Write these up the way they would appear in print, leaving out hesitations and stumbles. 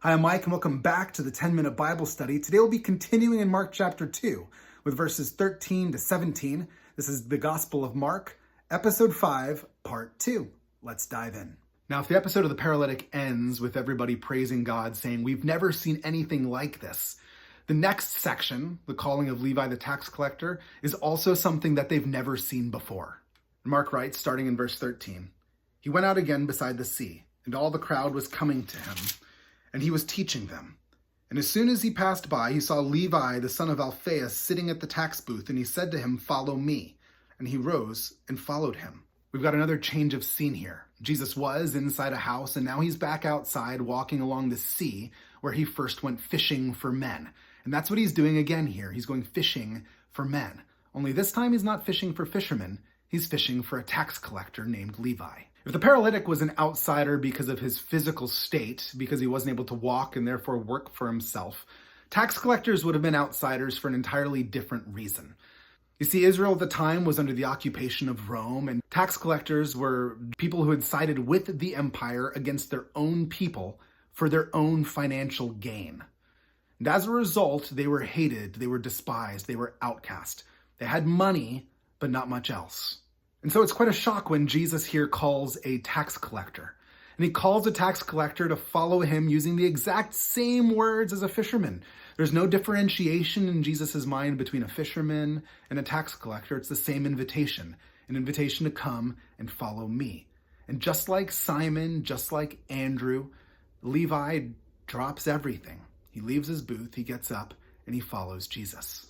Hi, I'm Mike, and welcome back to the 10-Minute Bible Study. Today we'll be continuing in Mark chapter 2 with verses 13 to 17. This is the Gospel of Mark, episode 5, part 2. Let's dive in. Now, if the episode of the paralytic ends with everybody praising God, saying, "We've never seen anything like this," the next section, the calling of Levi the tax collector, is also something that they've never seen before. Mark writes, starting in verse 13, "He went out again beside the sea, and all the crowd was coming to him, and he was teaching them. And as soon as he passed by, he saw Levi, the son of Alphaeus, sitting at the tax booth, and he said to him, 'Follow me.' And he rose and followed him." We've got another change of scene here. Jesus was inside a house, and now he's back outside walking along the sea where he first went fishing for men. And that's what he's doing again here. He's going fishing for men. Only this time he's not fishing for fishermen. He's fishing for a tax collector named Levi. If the paralytic was an outsider because of his physical state, because he wasn't able to walk and therefore work for himself, tax collectors would have been outsiders for an entirely different reason. You see, Israel at the time was under the occupation of Rome, and tax collectors were people who had sided with the empire against their own people for their own financial gain. And as a result, they were hated, they were despised, they were outcast. They had money, but not much else. And so it's quite a shock when Jesus here calls a tax collector. And he calls a tax collector to follow him using the exact same words as a fisherman. There's no differentiation in Jesus' mind between a fisherman and a tax collector. It's the same invitation, an invitation to come and follow me. And just like Simon, just like Andrew, Levi drops everything. He leaves his booth, he gets up, and he follows Jesus.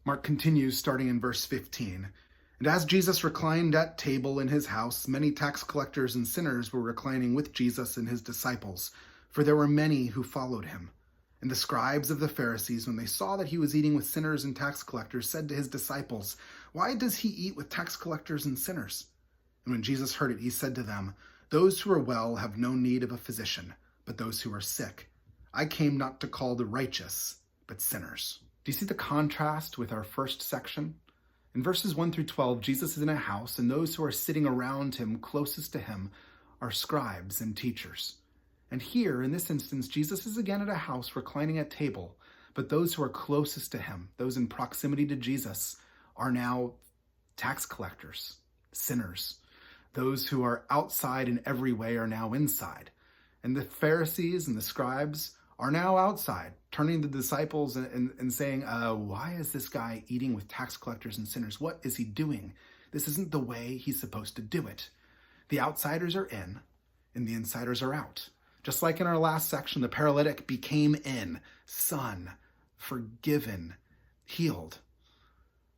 Mark continues starting in verse 15. "And as Jesus reclined at table in his house, many tax collectors and sinners were reclining with Jesus and his disciples, for there were many who followed him. And the scribes of the Pharisees, when they saw that he was eating with sinners and tax collectors, said to his disciples, 'Why does he eat with tax collectors and sinners?' And when Jesus heard it, he said to them, 'Those who are well have no need of a physician, but those who are sick. I came not to call the righteous, but sinners.'" Do you see the contrast with our first section? In verses 1 through 12, Jesus is in a house, and those who are sitting around him, closest to him, are scribes and teachers. And here, in this instance, Jesus is again at a house, reclining at table, but those who are closest to him, those in proximity to Jesus, are now tax collectors, sinners. Those who are outside in every way are now inside. And the Pharisees and the scribes are now outside, turning to the disciples and saying, "Why is this guy eating with tax collectors and sinners? What is he doing? This isn't the way he's supposed to do it." The outsiders are in, and the insiders are out. Just like in our last section, the paralytic became in, son, forgiven, healed.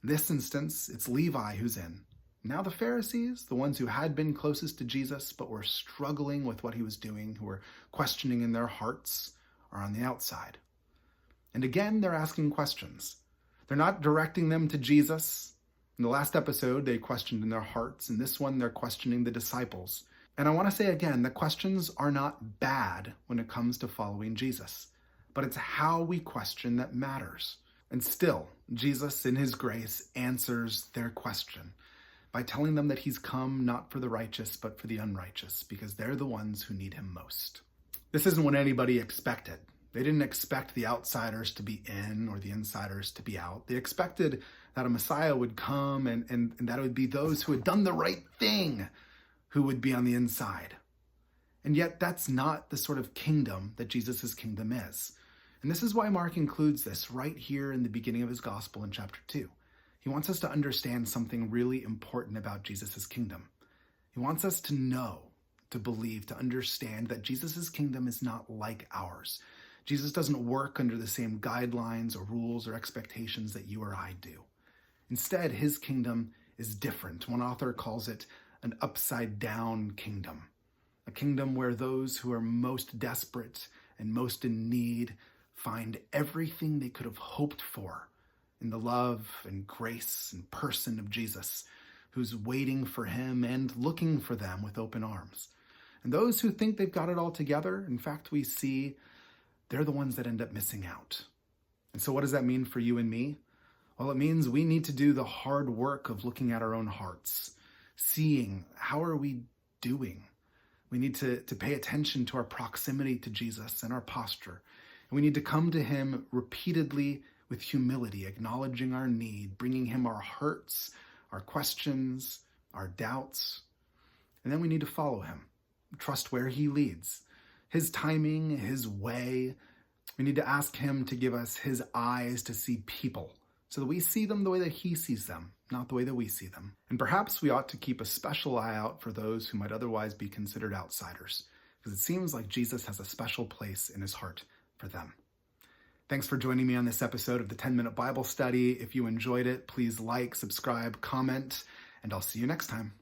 In this instance, it's Levi who's in. Now the Pharisees, the ones who had been closest to Jesus but were struggling with what he was doing, who were questioning in their hearts, are on the outside. And again, they're asking questions. They're not directing them to Jesus. In the last episode, they questioned in their hearts. In this one, they're questioning the disciples. And I want to say again, the questions are not bad when it comes to following Jesus, but it's how we question that matters. And still, Jesus, in his grace, answers their question by telling them that he's come not for the righteous, but for the unrighteous, because they're the ones who need him most. This isn't what anybody expected. They didn't expect the outsiders to be in or the insiders to be out. They expected that a Messiah would come and that it would be those who had done the right thing who would be on the inside. And yet that's not the sort of kingdom that Jesus' kingdom is. And this is why Mark includes this right here in the beginning of his gospel in chapter 2. He wants us to understand something really important about Jesus' kingdom. He wants us to know, to believe, to understand that Jesus' kingdom is not like ours. Jesus doesn't work under the same guidelines or rules or expectations that you or I do. Instead, his kingdom is different. One author calls it an upside-down kingdom, a kingdom where those who are most desperate and most in need find everything they could have hoped for in the love and grace and person of Jesus, who's waiting for him and looking for them with open arms. And those who think they've got it all together, in fact, we see they're the ones that end up missing out. And so what does that mean for you and me? Well, it means we need to do the hard work of looking at our own hearts, seeing how are we doing? We need to pay attention to our proximity to Jesus and our posture. And we need to come to him repeatedly with humility, acknowledging our need, bringing him our hurts, our questions, our doubts. And then we need to follow him, trust where he leads, his timing, his way. We need to ask him to give us his eyes to see people so that we see them the way that he sees them, not the way that we see them. And perhaps we ought to keep a special eye out for those who might otherwise be considered outsiders, because it seems like Jesus has a special place in his heart for them. Thanks for joining me on this episode of the 10-Minute Bible Study. If you enjoyed it, please like, subscribe, comment, and I'll see you next time.